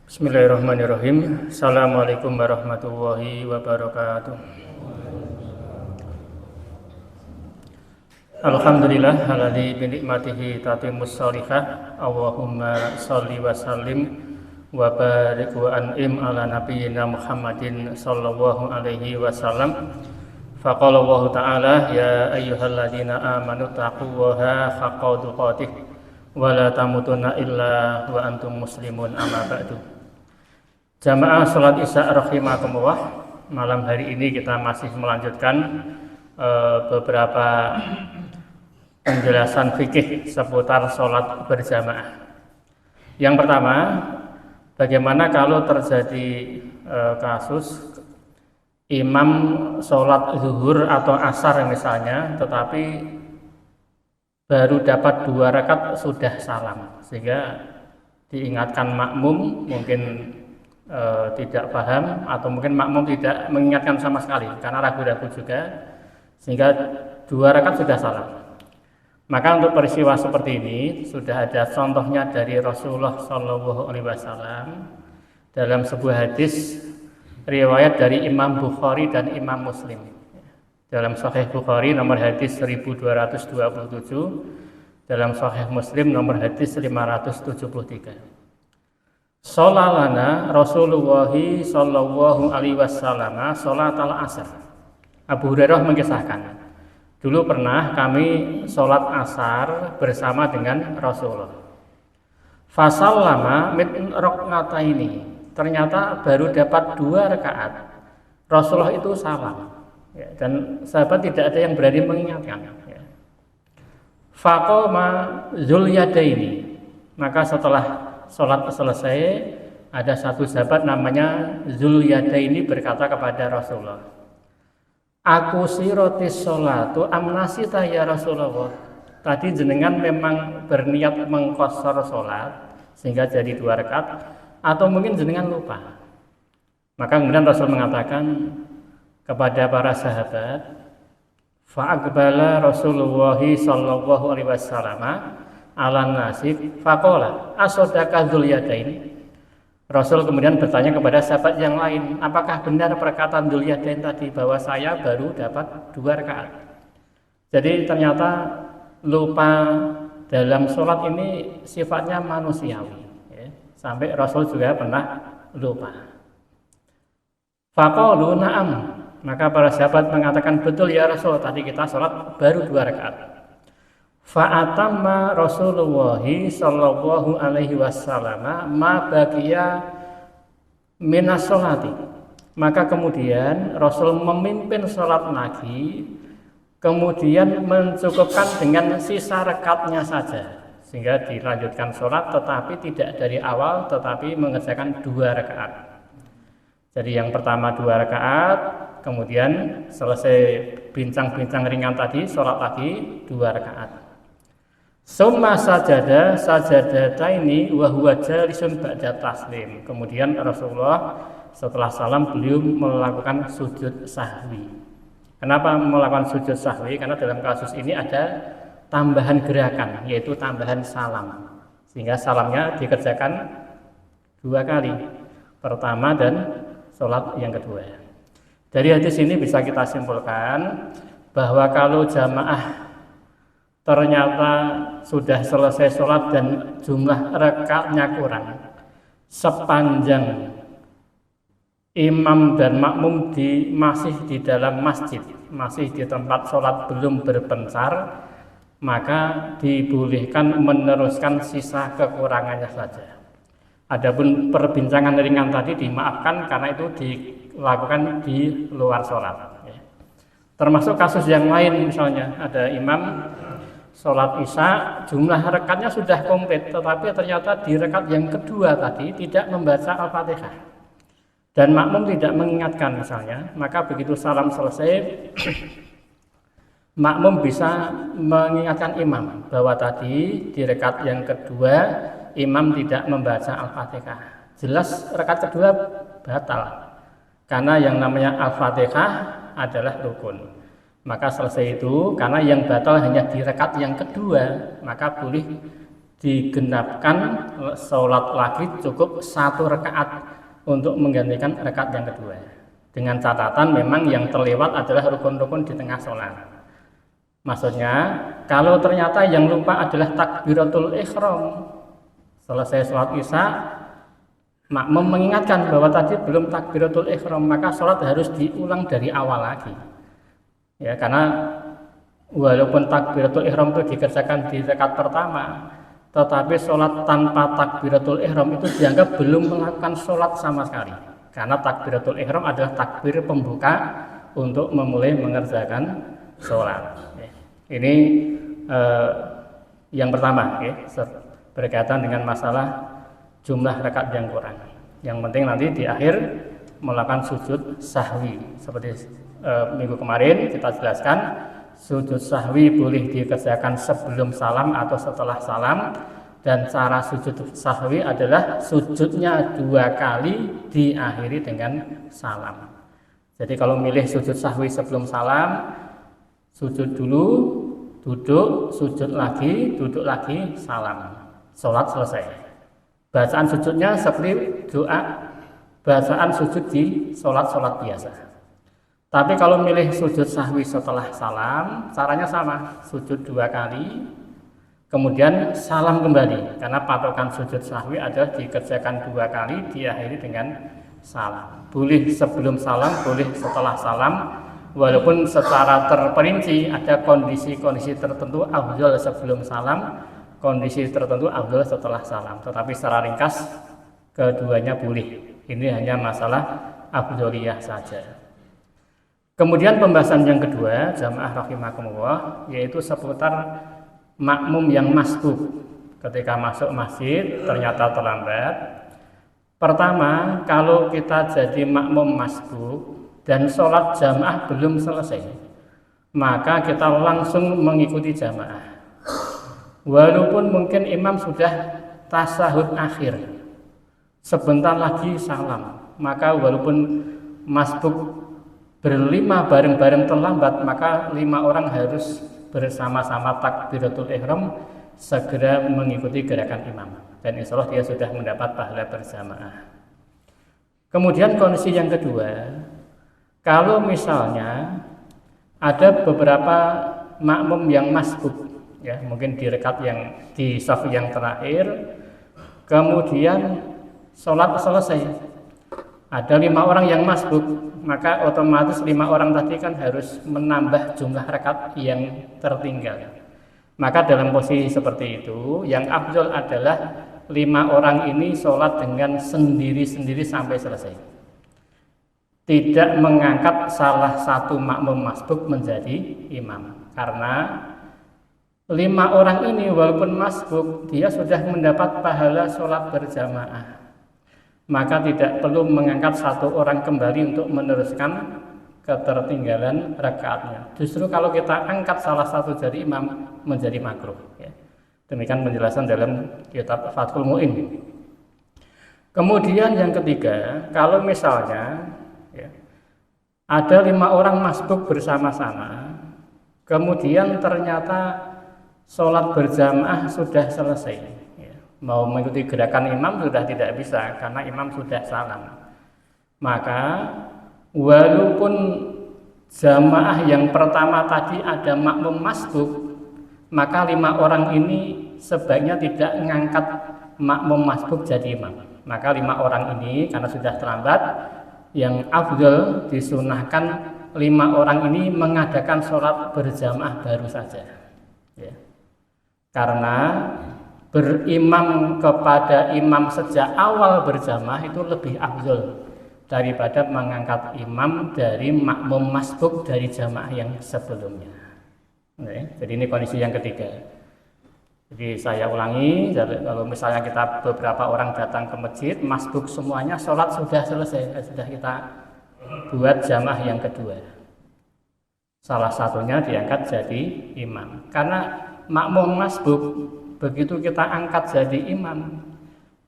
Bismillahirrahmanirrahim. Assalamualaikum warahmatullahi wabarakatuh. Alhamdulillah alladzi bi nikmatihi tatimmus shalihah. Allahumma shalli wa sallim wa barik wa an'im ala nabiyyina Muhammadin sallallahu alaihi wasallam. Faqala Allah ta'ala ya ayyuhalladzina amanu taqullaha haqqa tuqatih wa la tamutunna illa wa antum muslimun amma ba'du. Jamaah salat Isya rahimakumullah, malam hari ini kita masih melanjutkan beberapa penjelasan fikih seputar salat berjamaah. Yang pertama, bagaimana kalau terjadi kasus imam salat zuhur atau asar misalnya, tetapi baru dapat 2 rakaat sudah salam, sehingga diingatkan makmum mungkin tidak paham, atau mungkin makmum tidak mengingatkan sama sekali karena ragu-ragu juga, sehingga 2 rakaat sudah salam. Maka untuk peristiwa seperti ini sudah ada contohnya dari Rasulullah Shallallahu Alaihi Wasallam dalam sebuah hadis riwayat dari Imam Bukhari dan Imam Muslim. Dalam Sahih Bukhari nomor hadis 1227, dalam Sahih Muslim nomor hadis 573. Sholalana Rasulullah Sallallahu Alaihi Wasallam sholat al-asr. Abu Hurairah mengisahkan, dulu pernah kami sholat asar bersama dengan Rasulullah. Fasallama min roknataini. Ternyata baru dapat 2 rakaat. Rasulullah itu salam, ya, dan sahabat tidak ada yang berani mengingatkan. Ya. Faqoma Zulyadaini. Maka setelah sholat selesai, ada satu sahabat namanya Zulyadaini berkata kepada Rasulullah, aku sirotis sholatu amnasita ya Rasulullah. Tadi jenengan memang berniat mengqashar sholat sehingga jadi 2 rakaat, atau mungkin jenengan lupa. Maka kemudian Rasul mengatakan kepada para sahabat, fa'aqbala Rasulullah sallallahu alaihi wasallam ala nasib faqala asodaka Zulyadain. Rasul kemudian bertanya kepada sahabat yang lain, apakah benar perkataan Zulyadain tadi bahwa saya baru dapat 2 rakaat. Jadi ternyata lupa dalam sholat ini sifatnya manusiawi, ya. Sampai Rasul juga pernah lupa. Faqalu na'am. Maka para sahabat mengatakan, betul ya Rasul, tadi kita sholat baru 2 rakaat. Fa'atamma Rasulullah sallallahu alaihi wasallam ma baqiya minas sholati. Maka kemudian Rasul memimpin sholat lagi, kemudian mencukupkan dengan sisa rakaatnya saja, sehingga dilanjutkan sholat tetapi tidak dari awal, tetapi mengerjakan 2 rakaat. Jadi yang pertama 2 rakaat, kemudian selesai bincang-bincang ringan tadi, sholat lagi 2 rakaat. Summa sajadataini wa huwa jalisun ba'da taslim. Kemudian Rasulullah setelah salam beliau melakukan sujud sahwi. Kenapa melakukan sujud sahwi? Karena dalam kasus ini ada tambahan gerakan, yaitu tambahan salam, sehingga salamnya dikerjakan 2 kali, pertama dan sholat yang kedua. Dari hadis ini bisa kita simpulkan bahwa kalau jamaah ternyata sudah selesai sholat dan jumlah rakaatnya kurang, sepanjang imam dan makmum masih di dalam masjid, masih di tempat sholat belum berpencar, maka dibolehkan meneruskan sisa kekurangannya saja. Adapun perbincangan ringan tadi dimaafkan karena itu dilakukan di luar sholat. Termasuk kasus yang lain, misalnya ada imam sholat Isya, jumlah rakaatnya sudah komplit, tetapi ternyata di rakaat yang kedua tadi tidak membaca Al-Fatihah dan makmum tidak mengingatkan misalnya, maka begitu salam selesai makmum bisa mengingatkan imam bahwa tadi di rakaat yang kedua imam tidak membaca Al-Fatihah. Jelas rakaat kedua batal, karena yang namanya Al-Fatihah adalah rukun. Maka selesai itu, karena yang batal hanya di rakaat yang kedua, maka boleh digenapkan sholat lagi cukup 1 rakaat untuk menggantikan rakaat yang kedua. Dengan catatan memang yang terlewat adalah rukun-rukun di tengah sholat. Maksudnya, kalau ternyata yang lupa adalah takbiratul ihram, selesai sholat isya, makmum mengingatkan bahwa tadi belum takbiratul ihram, maka sholat harus diulang dari awal lagi. Ya, karena walaupun takbiratul ihram itu dikerjakan di rakaat pertama, tetapi sholat tanpa takbiratul ihram itu dianggap belum melakukan sholat sama sekali. Karena takbiratul ihram adalah takbir pembuka untuk memulai mengerjakan sholat. Ini yang pertama, berkaitan dengan masalah jumlah rakaat yang kurang. Yang penting nanti di akhir melakukan sujud sahwi. Seperti minggu kemarin kita jelaskan, sujud sahwi boleh dikerjakan sebelum salam atau setelah salam, dan cara sujud sahwi adalah sujudnya 2 kali diakhiri dengan salam. Jadi kalau milih sujud sahwi sebelum salam, sujud dulu, duduk, sujud lagi, duduk lagi, salam, sholat selesai. Bacaan sujudnya seperti doa bacaan sujud di sholat-sholat biasa. Tapi kalau milih sujud sahwi setelah salam, caranya sama, sujud 2 kali, kemudian salam kembali, karena patokan sujud sahwi adalah dikerjakan 2 kali, diakhiri dengan salam. Boleh sebelum salam, boleh setelah salam, walaupun secara terperinci ada kondisi-kondisi tertentu afdhal sebelum salam, kondisi tertentu afdhal setelah salam. Tetapi secara ringkas, keduanya boleh. Ini hanya masalah afdholiyah saja. Kemudian pembahasan yang kedua, jamaah rahimakumullah, yaitu seputar makmum yang masbuk ketika masuk masjid ternyata terlambat. Pertama, kalau kita jadi makmum masbuk dan sholat jamaah belum selesai, maka kita langsung mengikuti jamaah. Walaupun mungkin imam sudah tasahud akhir, sebentar lagi salam, maka walaupun masbuk berlima bareng-bareng terlambat, maka 5 orang harus bersama-sama takbiratul ihram segera mengikuti gerakan imam, dan insya Allah dia sudah mendapat pahala berjamaah. Kemudian kondisi yang kedua, kalau misalnya ada beberapa makmum yang masbuk, ya mungkin di rakaat yang di shaf yang terakhir, kemudian sholat selesai, ada 5 orang yang masbuk, maka otomatis 5 orang tadi kan harus menambah jumlah rakaat yang tertinggal. Maka dalam posisi seperti itu, yang afdol adalah 5 orang ini sholat dengan sendiri-sendiri sampai selesai, tidak mengangkat salah satu makmum masbuk menjadi imam. Karena 5 orang ini walaupun masbuk, dia sudah mendapat pahala sholat berjamaah, maka tidak perlu mengangkat 1 orang kembali untuk meneruskan ketertinggalan rakaatnya. Justru kalau kita angkat salah satu dari imam menjadi makruh. Ya. Demikian penjelasan dalam kitab Fathul Mu'in. Kemudian yang ketiga, kalau misalnya ya, ada 5 orang masbuk bersama-sama, kemudian ternyata sholat berjamaah sudah selesai, mau mengikuti gerakan imam sudah tidak bisa karena imam sudah salam, maka walaupun jamaah yang pertama tadi ada makmum masbuk, maka 5 orang ini sebaiknya tidak mengangkat makmum masbuk jadi imam. Maka 5 orang ini karena sudah terlambat, yang afdal disunahkan 5 orang ini mengadakan sholat berjamaah baru saja, ya. Karena berimam kepada imam sejak awal berjamaah itu lebih afdol daripada mengangkat imam dari makmum masbuk dari jamaah yang sebelumnya. Jadi ini kondisi yang ketiga. Jadi saya ulangi, kalau misalnya kita beberapa orang datang ke masjid, masbuk semuanya, sholat sudah selesai, sudah kita buat jamaah yang kedua, salah satunya diangkat jadi imam. Karena makmum masbuk begitu kita angkat jadi imam,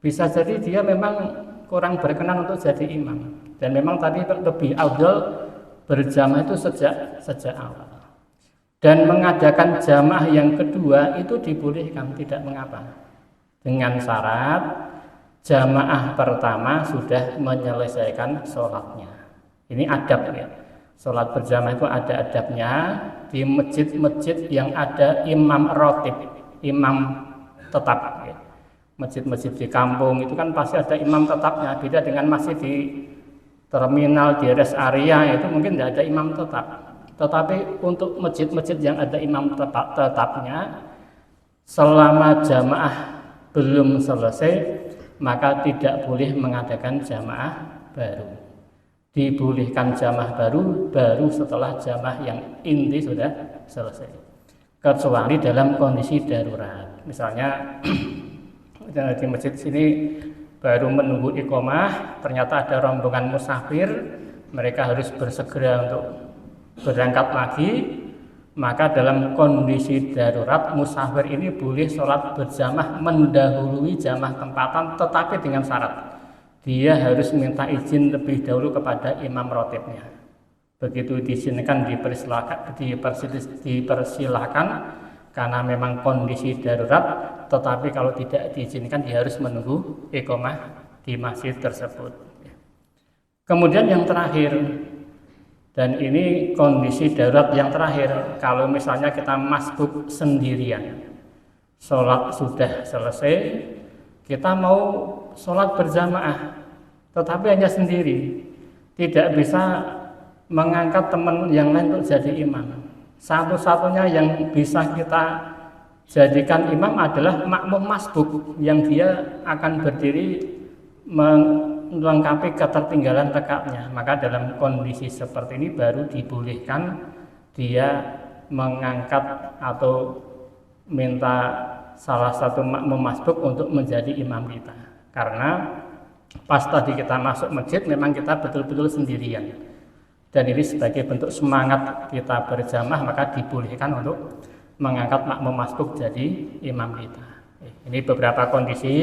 bisa jadi dia memang kurang berkenan untuk jadi imam, dan memang tadi lebih afdal berjamaah itu sejak awal. Dan mengadakan jamaah yang kedua itu dibolehkan, tidak mengapa. dengan syarat jamaah pertama sudah menyelesaikan sholatnya. Ini adab ya. Sholat berjamaah itu ada adabnya. Di masjid-masjid yang ada imam rotib, imam tetap ya. Masjid-masjid di kampung itu kan pasti ada imam tetapnya. Beda dengan masjid di terminal, di rest area itu mungkin tidak ada imam tetap. Tetapi untuk masjid-masjid yang ada imam tetapnya, selama jamaah belum selesai, maka tidak boleh mengadakan jamaah baru. Dibolehkan jamaah baru setelah jamaah yang inti sudah selesai. Kecuali dalam kondisi darurat. Misalnya di masjid sini baru menunggu iqomah, ternyata ada rombongan musafir, mereka harus bersegera untuk berangkat lagi, maka dalam kondisi darurat musafir ini boleh sholat berjamaah mendahului jamaah tempatan, tetapi dengan syarat dia harus minta izin lebih dahulu kepada imam rotibnya. Begitu diizinkan dipersilahkan karena memang kondisi darurat, tetapi kalau tidak diizinkan dia harus menunggu iqomah di masjid tersebut. Kemudian yang terakhir, dan ini kondisi darurat yang terakhir, kalau misalnya kita masbuk sendirian, sholat sudah selesai, kita mau sholat berjamaah, tetapi hanya sendiri, tidak bisa mengangkat teman yang lain untuk jadi imam. Satu-satunya yang bisa kita jadikan imam adalah makmum masbuk, yang dia akan berdiri melengkapi ketertinggalan rekatnya. Maka dalam kondisi seperti ini baru dibolehkan dia mengangkat atau minta salah satu makmum masbuk untuk menjadi imam kita. Karena pas tadi kita masuk masjid memang kita betul-betul sendirian, dan ini sebagai bentuk semangat kita berjamaah, maka dibolehkan untuk mengangkat makmum masbuk jadi imam kita. Ini beberapa kondisi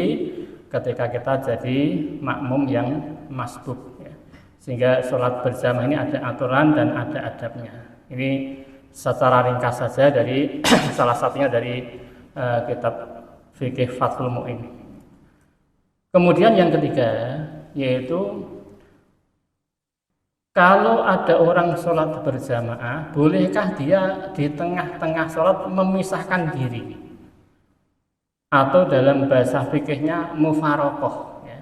ketika kita jadi makmum yang masbuk ya. Sehingga sholat berjamaah ini ada aturan dan ada adabnya. Ini secara ringkas saja dari salah satunya dari kitab fikih Fathul Mu'in. Kemudian yang ketiga yaitu kalau ada orang sholat berjamaah, bolehkah dia di tengah-tengah sholat memisahkan diri? Atau dalam bahasa fikihnya mufarokoh ya.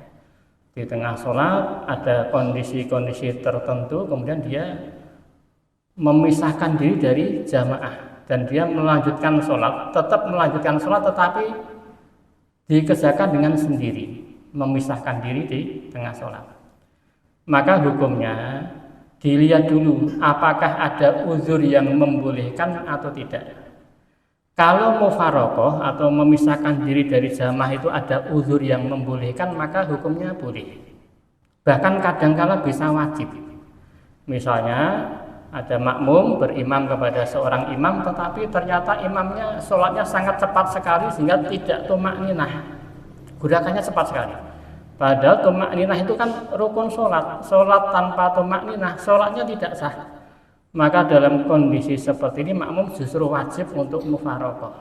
Di tengah sholat ada kondisi-kondisi tertentu, kemudian dia memisahkan diri dari jamaah dan dia melanjutkan sholat, tetap melanjutkan sholat, tetapi dikerjakan dengan sendiri, memisahkan diri di tengah sholat. Maka hukumnya dilihat dulu apakah ada uzur yang membolehkan atau tidak. Kalau mufarokoh atau memisahkan diri dari jamaah itu ada uzur yang membolehkan, maka hukumnya boleh. Bahkan kadangkala bisa wajib. Misalnya ada makmum berimam kepada seorang imam, tetapi ternyata imamnya sholatnya sangat cepat sekali sehingga tidak tumakninah, gerakannya cepat sekali. Padahal tumakninah itu kan rukun sholat. Sholat tanpa tumakninah, sholatnya tidak sah. Maka dalam kondisi seperti ini makmum justru wajib untuk mufarokoh.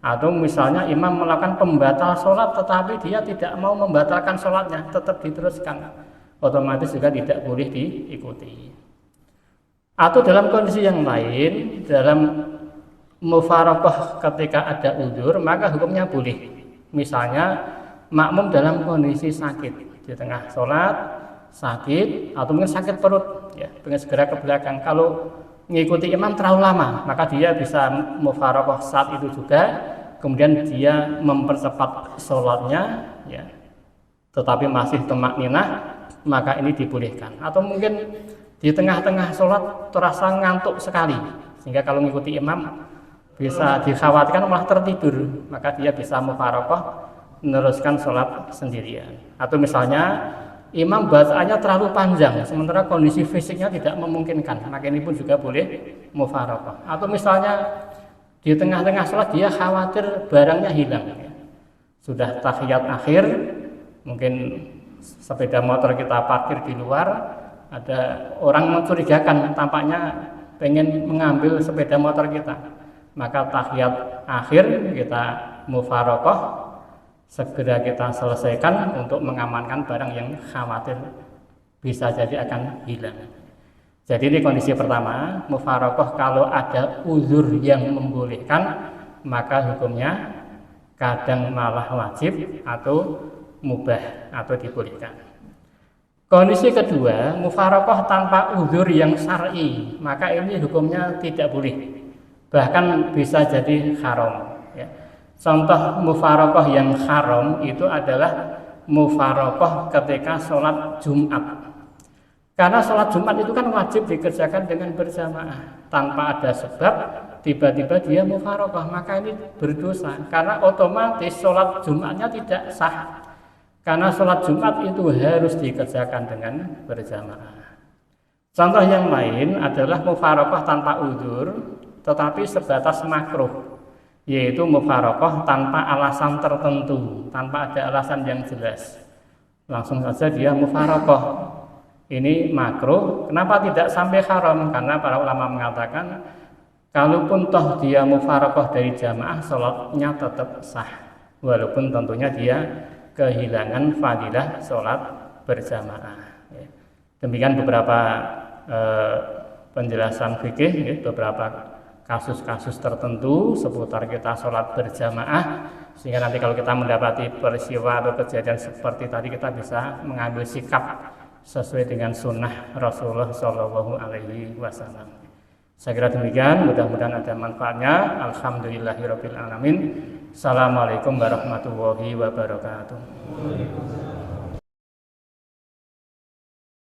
Atau misalnya imam melakukan pembatal sholat, tetapi dia tidak mau membatalkan sholatnya, tetap diteruskan, otomatis juga tidak boleh diikuti. Atau dalam kondisi yang lain, dalam mufarokoh ketika ada uzur, maka hukumnya boleh. Misalnya makmum dalam kondisi sakit, di tengah sholat sakit, atau mungkin sakit perut, ya, pengen segera ke belakang. Kalau mengikuti imam terlalu lama, maka dia bisa mufarokoh saat itu juga, kemudian dia mempercepat sholatnya, ya, tetapi masih tumakninah, maka ini dibolehkan. Atau mungkin di tengah-tengah sholat terasa ngantuk sekali, sehingga kalau mengikuti imam bisa dikhawatirkan malah tertidur, maka dia bisa mufarokoh meneruskan sholat sendirian. Atau misalnya imam bacaannya terlalu panjang, sementara kondisi fisiknya tidak memungkinkan, maka ini pun juga boleh mufarokoh. Atau misalnya di tengah-tengah sholat dia khawatir barangnya hilang, ya. Sudah tahiyat akhir, mungkin sepeda motor kita parkir di luar, ada orang mencurigakan, tampaknya pengen mengambil sepeda motor kita, maka tahiyat akhir kita mufarokoh, segera kita selesaikan untuk mengamankan barang yang khawatir bisa jadi akan hilang. Jadi ini kondisi pertama, mufarokoh kalau ada uzur yang membolehkan, maka hukumnya kadang malah wajib atau mubah atau dibolehkan. Kondisi kedua, mufarokoh tanpa uzur yang syar'i, maka ini hukumnya tidak boleh, bahkan bisa jadi haram. Ya. Contoh mufarokoh yang haram itu adalah mufarokoh ketika sholat Jumat. Karena sholat Jumat itu kan wajib dikerjakan dengan berjamaah, tanpa ada sebab tiba-tiba dia mufarokoh, maka ini berdosa karena otomatis sholat Jumatnya tidak sah. Karena sholat Jumat itu harus dikerjakan dengan berjamaah. Contoh yang lain adalah mufarokoh tanpa uzur, tetapi sebatas makruh, yaitu mufarokoh tanpa alasan tertentu, tanpa ada alasan yang jelas. Langsung saja dia mufarokoh. Ini makruh. Kenapa tidak sampai haram? Karena para ulama mengatakan kalaupun toh dia mufarokoh dari jamaah, sholatnya tetap sah, walaupun tentunya dia kehilangan fadilah sholat berjamaah. Demikian beberapa penjelasan fikih, beberapa kasus-kasus tertentu seputar kita sholat berjamaah, sehingga nanti kalau kita mendapati peristiwa atau kejadian seperti tadi, kita bisa mengambil sikap sesuai dengan sunnah Rasulullah Shallallahu Alaihi Wasallam. Saya kira demikian, mudah-mudahan ada manfaatnya. Alhamdulillahirabbil alamin. Assalamualaikum warahmatullahi wabarakatuh.